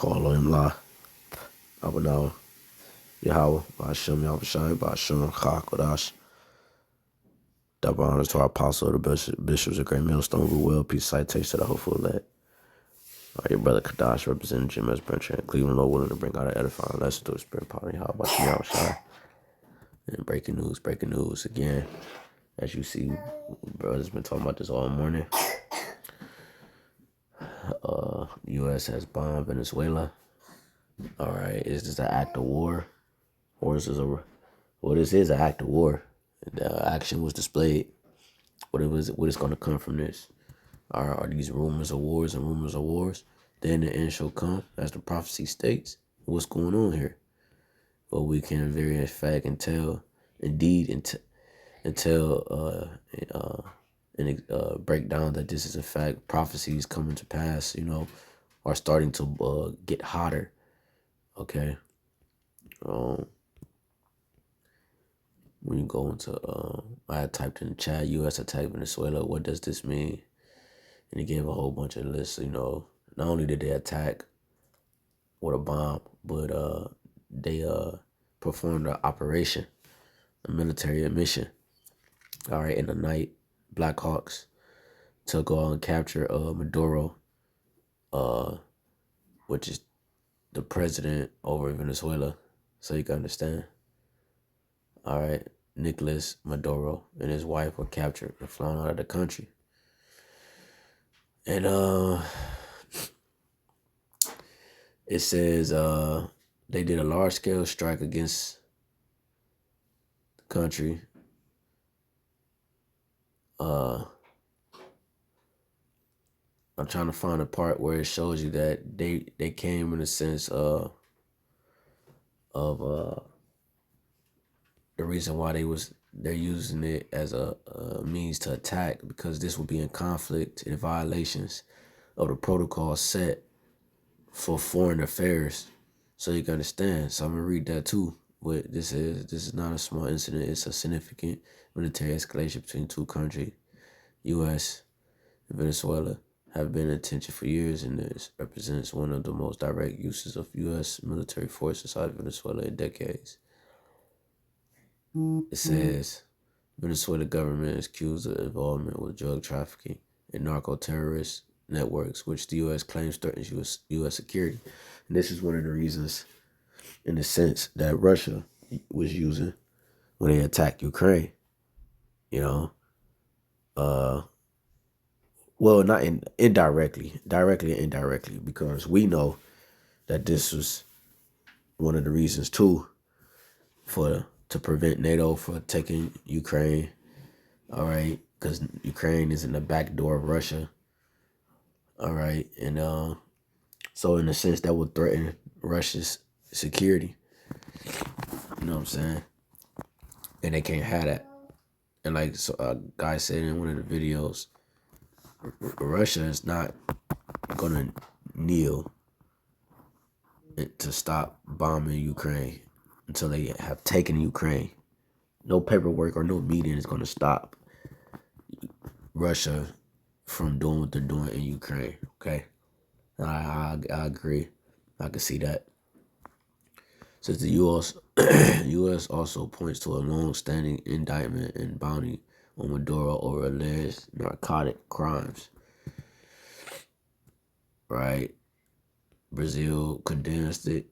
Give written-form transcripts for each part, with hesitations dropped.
HALALYAM, AHBANAWA, YAHAWAH, BAHASHAM, YAHAWASHI, BAHASHAM, HAQADASH. Double honors to our apostle, the bishops of Great Millstone, rule well, peace, citation to the hopeful elect. Your brother Kadash representing Jim S. Branch and Cleveland, Lord willing to bring out an edifying lesson through the spirit power. YAHAWASHI. And breaking news again. As you see, brother's been talking about this all morning. U.S. has bombed Venezuela. All right, is this an act of war? Or is this this is an act of war. The action was displayed. What is going to come from this? Are these rumors of wars and rumors of wars? Then the end shall come, as the prophecy states. What's going on here? Well, we can very fact and tell, indeed, break down that this is a fact. Prophecies coming to pass, are starting to get hotter. Okay. When you go into, I had typed in the chat, U.S. attack Venezuela. What does this mean? And he gave a whole bunch of lists. Not only did they attack with a bomb, but they performed an operation, a military mission. All right, in the night, Black Hawks to go out and capture Maduro, which is the president over Venezuela, so you can understand. All right, Nicolas Maduro and his wife were captured and flown out of the country. And it says they did a large-scale strike against the country. I'm trying to find a part where it shows you that they came in a sense of the reason why they're using it as a means to attack, because this will be in conflict and violations of the protocol set for foreign affairs. So you can understand. So I'm gonna read that too. What this is not a small incident. It's a significant military escalation between two countries. U.S. and Venezuela have been in tension for years, and this represents one of the most direct uses of U.S. military forces out of Venezuela in decades. It says, Venezuela government is accused of involvement with drug trafficking and narco-terrorist networks, which the U.S. claims threatens U.S. security. And this is one of the reasons, in the sense, that Russia was using when they attacked Ukraine. Well, not indirectly, directly and indirectly, because we know that this was one of the reasons too to prevent NATO from taking Ukraine. All right, because Ukraine is in the back door of Russia. All right, and so in a sense that would threaten Russia's security. You know what I'm saying? And they can't have that. And like a guy said in one of the videos, Russia is not gonna kneel to stop bombing Ukraine until they have taken Ukraine. No paperwork or no meeting is gonna stop Russia from doing what they're doing in Ukraine. Okay, I agree. I can see that. Since the U.S. also points to a long-standing indictment and bounty on Maduro over alleged narcotic crimes. Right? Brazil condensed it.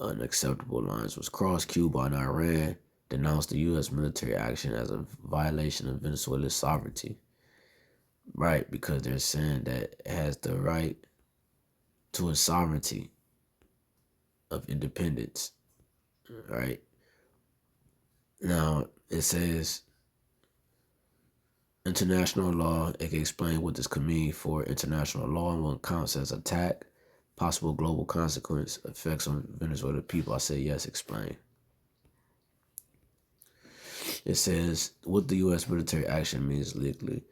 Unacceptable lines was crossed. Cuba and Iran denounced the U.S. military action as a violation of Venezuela's sovereignty. Right, because they're saying that it has the right to a sovereignty of independence. Right. Now, it says international law. It can explain what this could mean for international law and what counts as attack, possible global consequence, effects on Venezuelan people. I say yes, explain. It says what the U.S. military action means legally.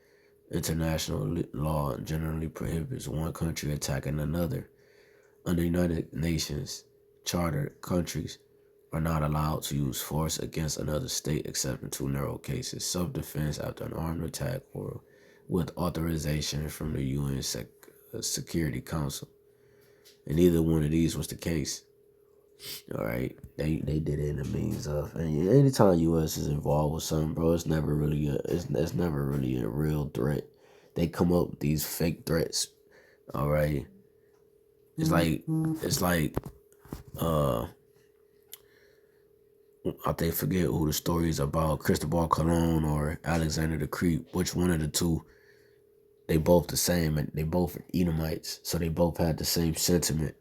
International law generally prohibits one country attacking another. Under United Nations Charter, countries are not allowed to use force against another state except in two narrow cases: self-defense after an armed attack or with authorization from the UN Security Council. And neither one of these was the case. All right, they did it in the means of, and anytime U.S. is involved with something, bro, it's never really it's never really a real threat. They come up with these fake threats. All right, it's like I think forget who the story is about, Cristobal Colon or Alexander the Great, which one of the two. They both the same, and they both are Edomites, so they both had the same sentiment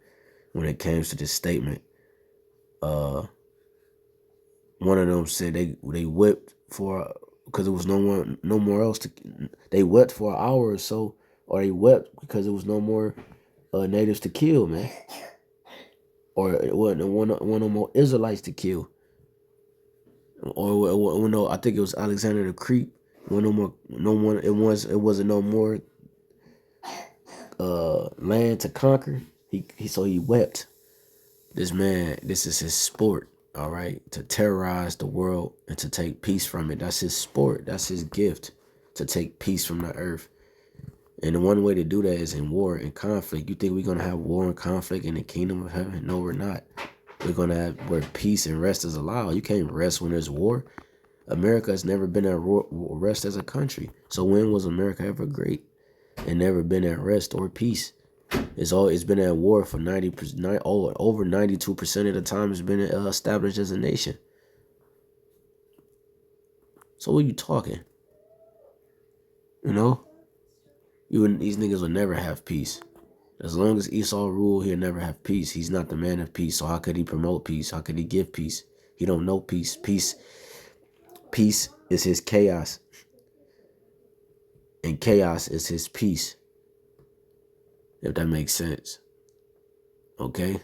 when it came to this statement. One of them said they whipped for, because it was no more else to. They wept for an hour or so, or they wept because it was no more natives to kill, man, or it wasn't one no more Israelites to kill, or no, I think it was Alexander the Great. One no more, no one. It wasn't no more land to conquer. So he wept. This man, this is his sport, all right, to terrorize the world and to take peace from it. That's his sport. That's his gift, to take peace from the earth. And the one way to do that is in war and conflict. You think we're going to have war and conflict in the kingdom of heaven? No, we're not. We're going to have where peace and rest is allowed. You can't rest when there's war. America has never been at rest as a country. So when was America ever great? And never been at rest or peace. It's been at war for 90%, over 92% of the time. It's been established as a nation. So what are you talking? You know, these niggas will never have peace. As long as Esau rule, he'll never have peace. He's not the man of peace. So how could he promote peace? How could he give peace? He don't know peace. Peace is his chaos, and chaos is his peace. If that makes sense. Okay?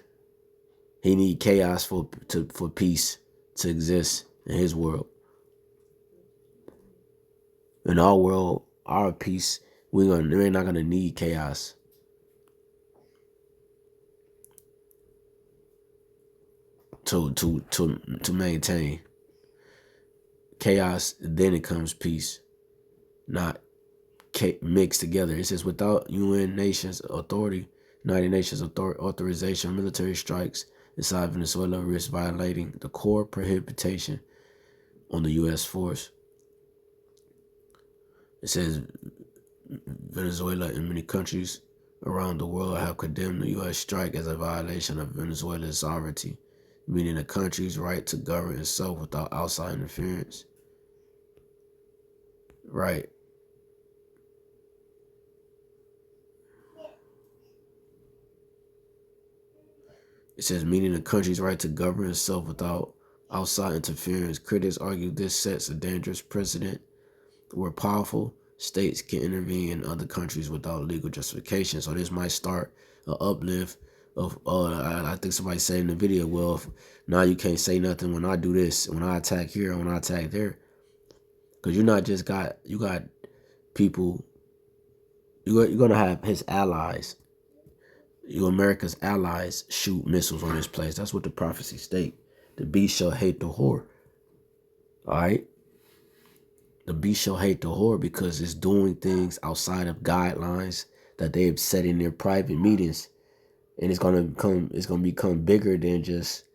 He need chaos for peace to exist in his world. In our world, our peace, we're not gonna need chaos. To maintain chaos, then it comes peace, not mixed together. It says without UN nations authority, United Nations authorization, military strikes inside Venezuela risk violating the core prohibition on the U.S. force. It says Venezuela and many countries around the world have condemned the U.S. strike as a violation of Venezuela's sovereignty, meaning the country's right to govern itself without outside interference. Right. It says, meaning the country's right to govern itself without outside interference. Critics argue this sets a dangerous precedent where powerful states can intervene in other countries without legal justification. So this might start an uplift of, I think somebody said in the video, well, now you can't say nothing when I do this, when I attack here, and when I attack there. Because you're not just you got people, you're going to have his allies. America's allies shoot missiles on this place. That's what the prophecy state. The beast shall hate the whore. All right? The beast shall hate the whore because it's doing things outside of guidelines that they have set in their private meetings. And it's gonna become bigger than just,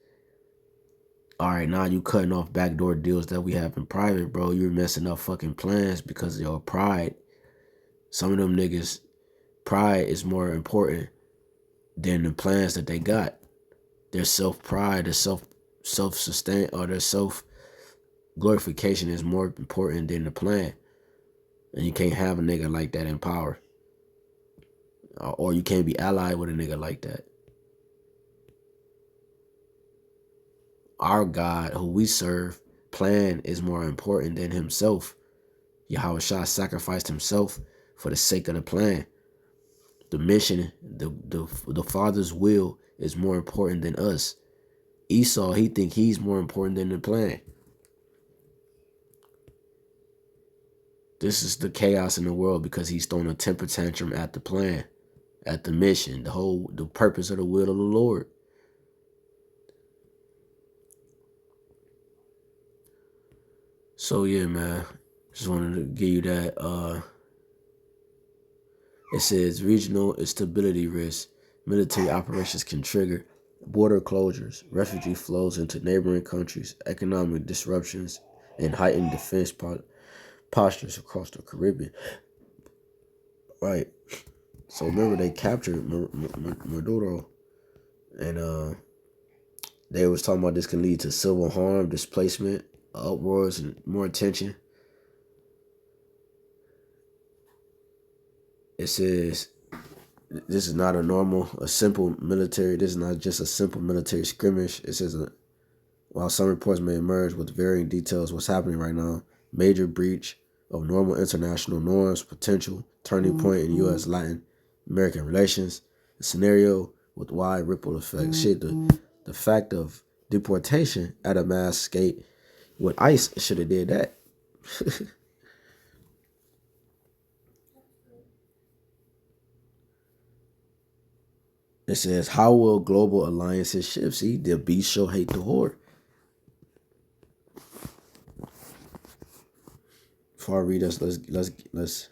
all right, now you cutting off backdoor deals that we have in private, bro. You're messing up fucking plans because of your pride. Some of them niggas, pride is more important than the plans that they got. Their self-pride, their self-sustain, or their self-glorification is more important than the plan. And you can't have a nigga like that in power. Or you can't be allied with a nigga like that. Our God, who we serve, plan is more important than himself. YAHAWASHI sacrificed himself for the sake of the plan. The mission, the Father's will is more important than us. Esau, he think he's more important than the plan. This is the chaos in the world because he's throwing a temper tantrum at the plan, at the mission, the purpose of the will of the Lord. So yeah, man, just wanted to give you that. It says regional instability risk military operations can trigger border closures, refugee flows into neighboring countries, economic disruptions, and heightened defense postures across the Caribbean. Right. So remember, they captured Maduro, and they was talking about this can lead to civil harm, displacement, uproars, and more tension. It says this is not a simple military. This is not just a simple military skirmish. It says, while some reports may emerge with varying details what's happening right now, major breach of normal international norms, potential turning point in U.S. Latin American relations, a scenario with wide ripple effects. Shit, the fact of deportation at a mass scale with ICE should have did that. It says, how will global alliances shift? See, the beast shall hate the horde. Before I read this, let's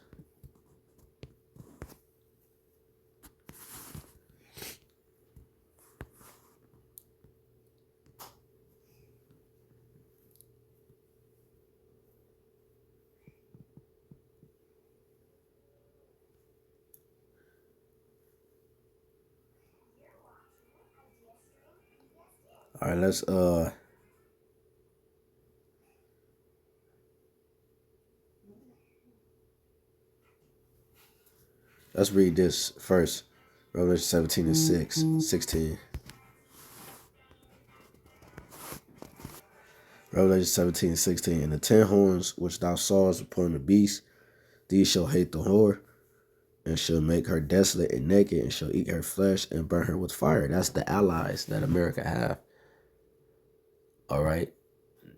all right, let's read this first. Revelation 17 and 16. Revelation 17 and 16. And the 10 horns which thou sawest upon the beast, these shall hate the whore, and shall make her desolate and naked, and shall eat her flesh and burn her with fire. That's the allies that America have. All right.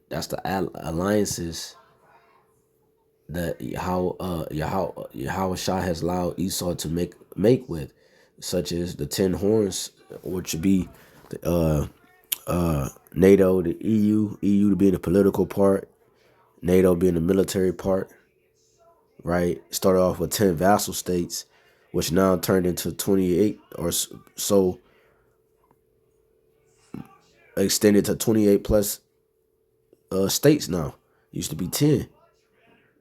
That's the alliances that Yahawah has allowed Esau to make with, such as the 10 horns, which would be the NATO, the EU to be the political part, NATO being the military part, right? Started off with 10 vassal states, which now turned into 28 or so, extended to 28 plus states now. Used to be 10.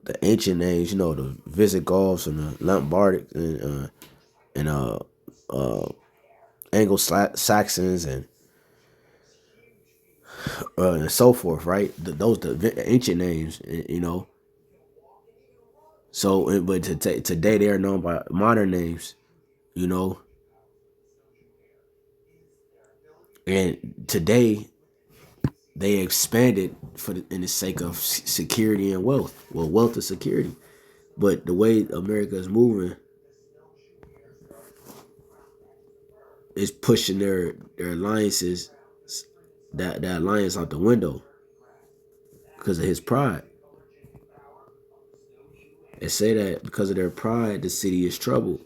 The ancient names, the Visigoths and the Lombardic and Anglo-Saxons and so forth, right? Those the ancient names. So, but today they are known by modern names, you know. And today they expanded in the sake of security and wealth. Well, wealth is security. But the way America is moving is pushing their alliances, that alliance out the window because of his pride. They say that because of their pride, the city is troubled.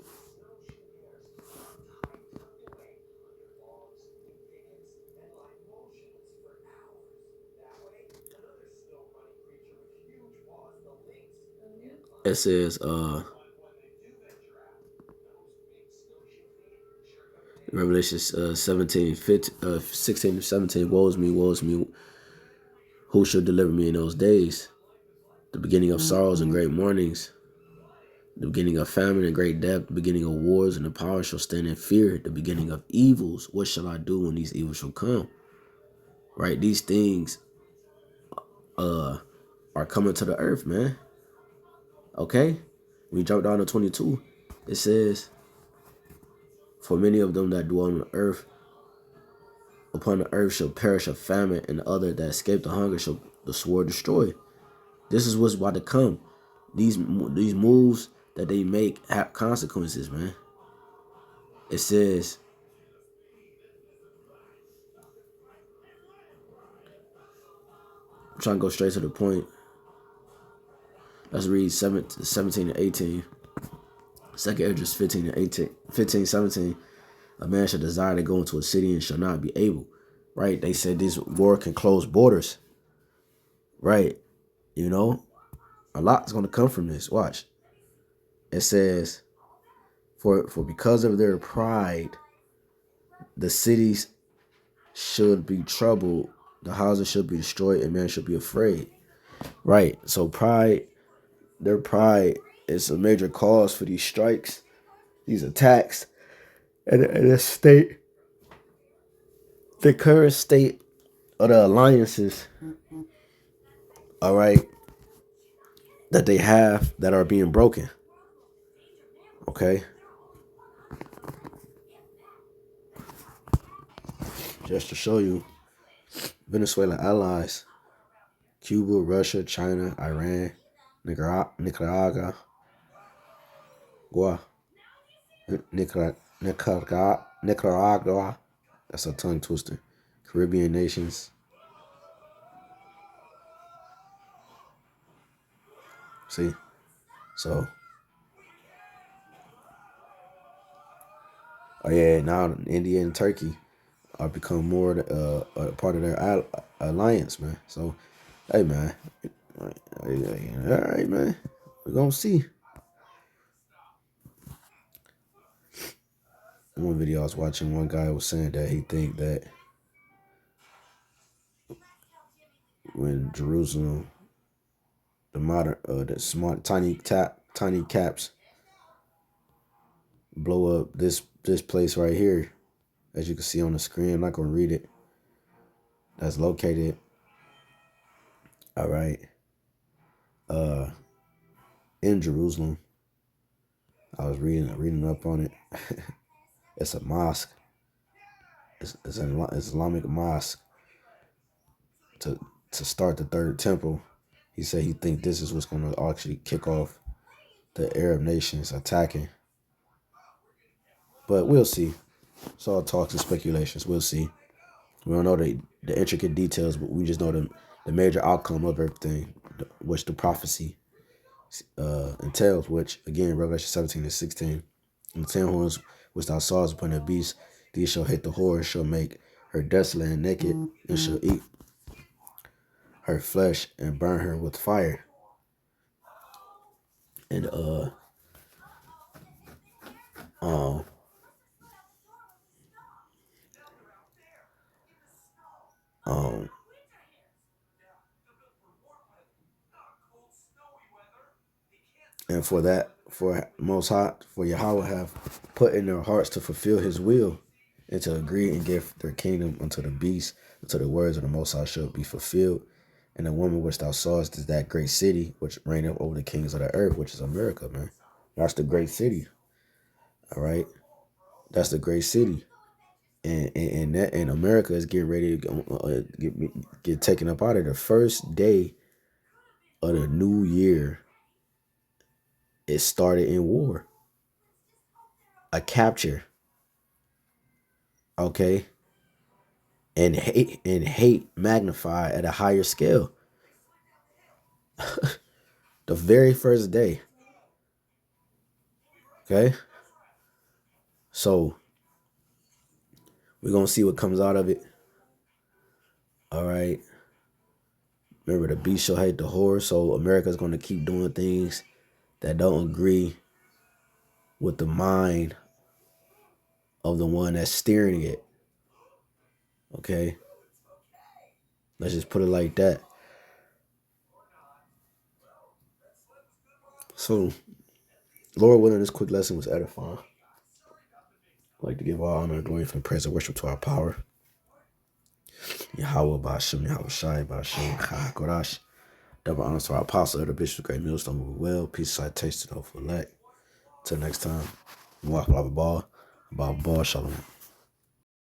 It says, Revelation 17, 15, 16 to 17, woe is me, who shall deliver me in those days? The beginning of sorrows and great mournings, the beginning of famine and great death, the beginning of wars, and the power shall stand in fear, the beginning of evils. What shall I do when these evils shall come? Right? These things are coming to the earth, man. Okay? We jump down to 22. It says, for many of them that dwell on the earth, upon the earth shall perish of famine, and the other that escape the hunger shall the sword destroy. This is what's about to come. These moves that they make have consequences, man. It says, I'm trying to go straight to the point. Let's read 17 and 18. Second Esdras 15 and 18. 15, 17. A man shall desire to go into a city and shall not be able. Right? They said this war can close borders. Right? A lot's going to come from this. Watch. It says, for because of their pride, the cities should be troubled, the houses should be destroyed, and man should be afraid. Right. So pride, their pride is a major cause for these strikes, these attacks, and the state, the current state of the alliances, all right, that they have that are being broken. Okay. Just to show you, Venezuela allies, Cuba, Russia, China, Iran, Nicaragua, Nicaragua, that's a tongue twister, Caribbean nations. See? So, oh yeah, now India and Turkey are become more a part of their alliance, man. So, hey, man. All right, man. We're going to see. One video I was watching, one guy was saying that he think that when Jerusalem, the smart tiny caps blow up this place right here, as you can see on the screen. I'm not gonna read it. That's located, all right, in Jerusalem. I was reading up on it. It's a mosque. It's an Islamic mosque to start the third temple. He said he think this is what's gonna actually kick off the Arab nations attacking. But we'll see. It's all talks and speculations. We'll see. We don't know the intricate details, but we just know the major outcome of everything, which the prophecy entails, which, again, Revelation 17 and 16. And the 10 horns which thou sawest upon the beast, these shall hit the whore, and shall make her desolate and naked, and shall eat her flesh, and burn her with fire. And and for Most High, for Yahawah have put in their hearts to fulfill his will, and to agree and give their kingdom unto the beast, until the words of the Most High shall be fulfilled. And the woman which thou sawest is that great city, which reigneth over the kings of the earth, which is America, man. That's the great city. All right. That's the great city. And America is getting ready to get taken up out of the first day of the new year. It started in war, a capture, okay, and hate magnified at a higher scale. The very first day, okay. So we're gonna see what comes out of it. All right. Remember, the beast shall hate the whore. So America's gonna keep doing things that don't agree with the mind of the one that's steering it. Okay. Let's just put it like that. So, Lord willing, this quick lesson was edifying. I'd like to give all honor and glory for the praise and worship to our power. YAHAWAH, BAHASHAM, YAHAWASHI, BAHASHAM, HAQADASH. Double honors to our apostle, Elder Bishop, great millstone, move well. Peace, sight, taste, and hope for elect. Till next time, walk, blah, blah, blah, blah, blah, shalom.